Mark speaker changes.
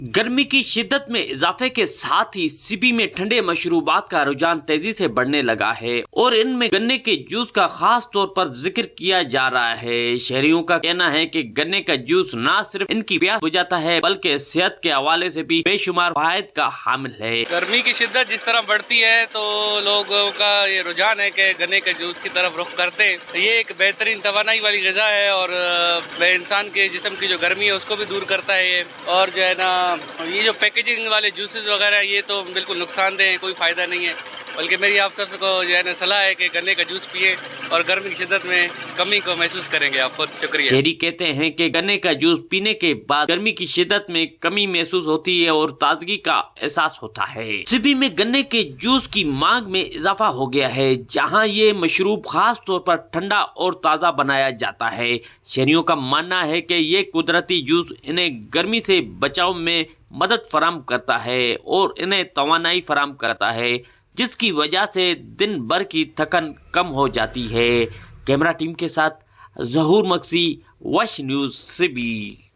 Speaker 1: गर्मी की शिद्दत में इजाफे के साथ ही सिबी में ठंडे मशरूबात का रुझान तेजी से बढ़ने लगा है और इनमें गन्ने के जूस का खास तौर पर जिक्र किया जा रहा है। शहरियों का कहना है कि गन्ने का जूस न सिर्फ इनकी प्यास बुझाता है बल्कि सेहत के हवाले से भी बेशुमार फायद का हामिल है।
Speaker 2: गर्मी की शिद्दत जिस तरह बढ़ती है तो लोगों का ये रुझान है कि गन्ने के जूस की तरफ रुख करते हैं। ये एक बेहतरीन तवानाई वाली ग़िज़ा है और इंसान के जिस्म की जो गर्मी है उसको भी दूर करता है ये। और जो है ना, ये जो पैकेजिंग वाले जूसेस वगैरह ये तो बिल्कुल नुकसानदेह है, कोई फ़ायदा नहीं है। बल्कि मेरी आप सबको जो है ना सलाह है कि गन्ने का जूस पिए और गर्मी की शिद्दत में कमी को महसूस करेंगे आप खुद। शुक्रिया।
Speaker 1: शहरी कहते हैं कि गन्ने का जूस पीने के बाद गर्मी की शिद्दत में कमी महसूस होती है और ताजगी का एहसास होता है। सिबी में गन्ने के जूस की मांग में इजाफा हो गया है, जहां ये मशरूब खास तौर पर ठंडा और ताज़ा बनाया जाता है। शहरियों का मानना है कि ये कुदरती जूस इन्हें गर्मी से बचाव में मदद फराहम करता है और इन्हें तवानाई फराहम करता है, जिसकी वजह से दिन भर की थकन कम हो जाती है। कैमरा टीम के साथ ज़हूर मक्सी, वश न्यूज़ सिबी।